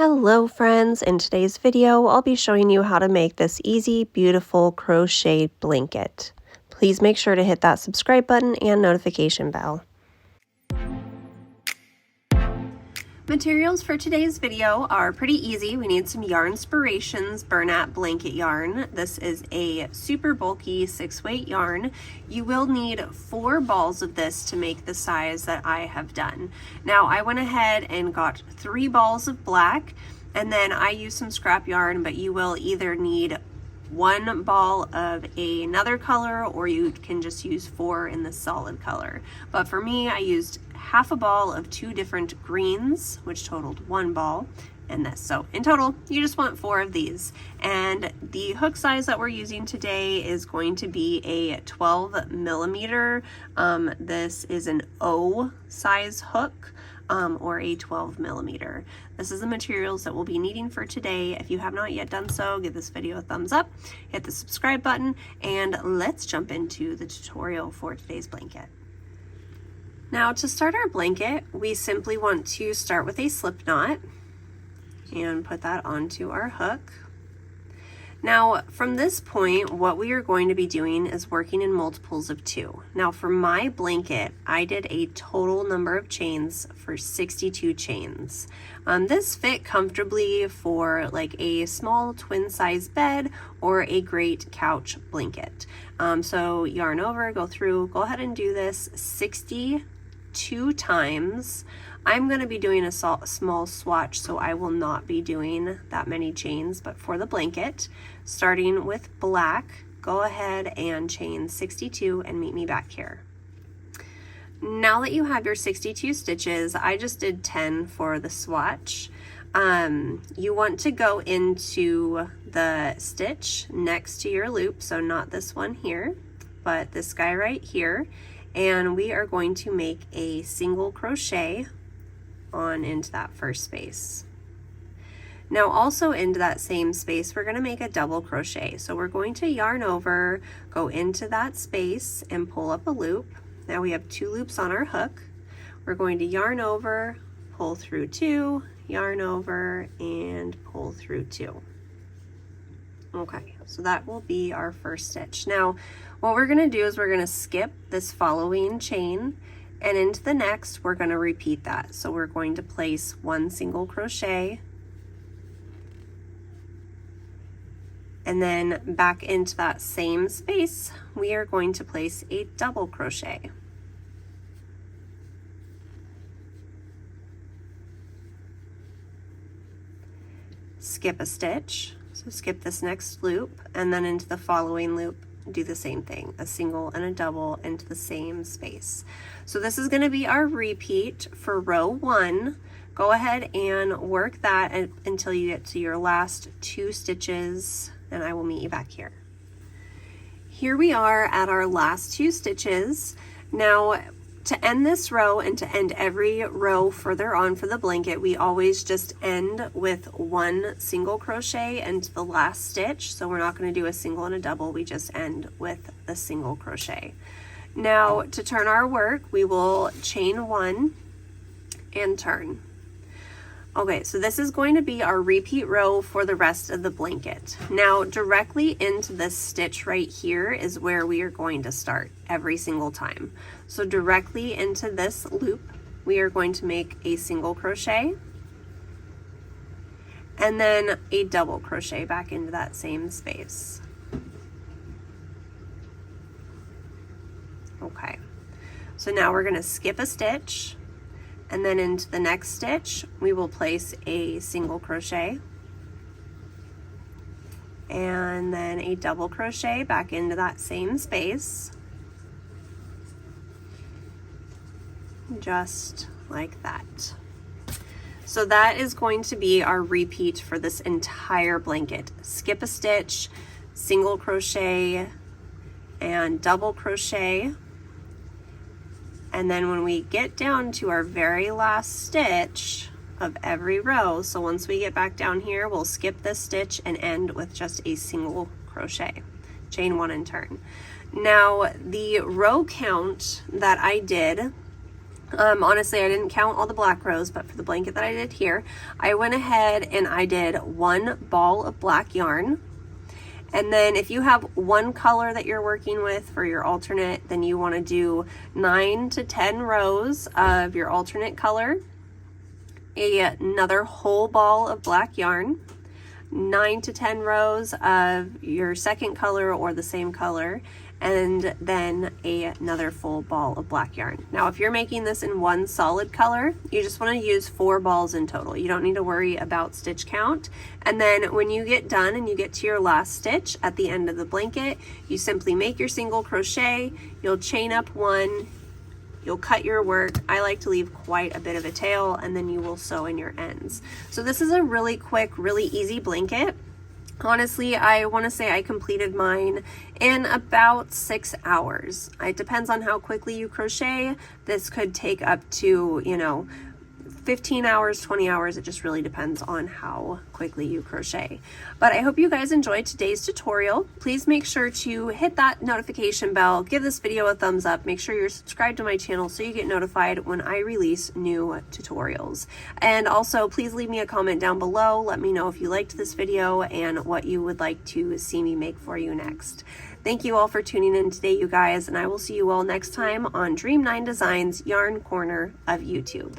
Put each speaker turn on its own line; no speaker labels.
Hello friends, in today's video I'll be showing you how to make this easy, beautiful crochet blanket. Please make sure to hit that subscribe button and notification bell. Materials for today's video are pretty easy. We need some Yarnspirations Bernat blanket yarn. This is a super bulky 6-weight yarn. You will need 4 balls of this to make the size that I have done. Now I went ahead and got 3 balls of black, and then I used some scrap yarn, but you will either need 1 ball of another color, or you can just use 4 in the solid color. But for me, I used half a ball of 2 different greens, which totaled 1 ball, and this. So in total, you just want 4 of these. And the hook size that we're using today is going to be a 12 millimeter. This is an O size hook. Or a 12 millimeter. This is the materials that we'll be needing for today. If you have not yet done so, give this video a thumbs up, hit the subscribe button, and let's jump into the tutorial for today's blanket. Now to start our blanket, we simply want to start with a slip knot and put that onto our hook. Now from this point, what we are going to be doing is working in multiples of 2. Now for my blanket, I did a total number of chains for 62 chains. This fit comfortably for like a small twin size bed or a great couch blanket. So yarn over, go through, go ahead and do this 62 times. I'm going to be doing a small swatch, so I will not be doing that many chains, but for the blanket, starting with black, go ahead and chain 62 and meet me back here. Now that you have your 62 stitches, I just did 10 for the swatch. You want to go into the stitch next to your loop, so not this one here, but this guy right here, and we are going to make a single crochet on into that first space. Now also into that same space, we're going to make a double crochet. So we're going to yarn over, go into that space and pull up a loop. Now we have 2 loops on our hook. We're going to yarn over, pull through 2, yarn over, and pull through 2. Okay, so that will be our first stitch. Now what we're going to do is we're going to skip this following chain, and into the next we're going to repeat that. So we're going to place 1 single crochet, and then back into that same space we are going to place a double crochet. Skip a stitch, so skip this next loop, and then into the following loop do the same thing, a single and a double into the same space. So this is going to be our repeat for row 1. Go ahead and work that until you get to your last 2 stitches, and I will meet you back here. Here we are at our last 2 stitches. Now to end this row and to end every row further on for the blanket, we always just end with 1 single crochet into the last stitch. So we're not going to do a single and a double, we just end with a single crochet. Now to turn our work, we will chain 1 and turn. Okay, so this is going to be our repeat row for the rest of the blanket. Now directly into this stitch right here is where we are going to start every single time. So directly into this loop, we are going to make a single crochet and then a double crochet back into that same space. Okay, so now we're going to skip a stitch, and then into the next stitch we will place a single crochet and then a double crochet back into that same space, just like that. So that is going to be our repeat for this entire blanket. Skip a stitch, single crochet, and double crochet. And then when we get down to our very last stitch of every row, so once we get back down here, we'll skip this stitch and end with just a single crochet. Chain 1 and turn. Now the row count that I did Honestly, I didn't count all the black rows, but for the blanket that I did here, I went ahead and I did 1 ball of black yarn. And then if you have one color that you're working with for your alternate, then you want to do 9 to 10 rows of your alternate color, another whole ball of black yarn, 9 to 10 rows of your second color or the same color, and then another full ball of black yarn. Now, if you're making this in one solid color, you just want to use 4 balls in total. You don't need to worry about stitch count. And then when you get done and you get to your last stitch at the end of the blanket, you simply make your single crochet, you'll chain up 1, you'll cut your work. I like to leave quite a bit of a tail, and then you will sew in your ends. So this is a really quick, really easy blanket. Honestly, I want to say I completed mine in about 6 hours. It depends on how quickly you crochet. This could take up to, 15 hours, 20 hours. It just really depends on how quickly you crochet. But I hope you guys enjoyed today's tutorial. Please make sure to hit that notification bell, give this video a thumbs up, make sure you're subscribed to my channel so you get notified when I release new tutorials. And also, please leave me a comment down below. Let me know if you liked this video and what you would like to see me make for you next. Thank you all for tuning in today, you guys, and I will see you all next time on Dream 9 Designs Yarn Corner of YouTube.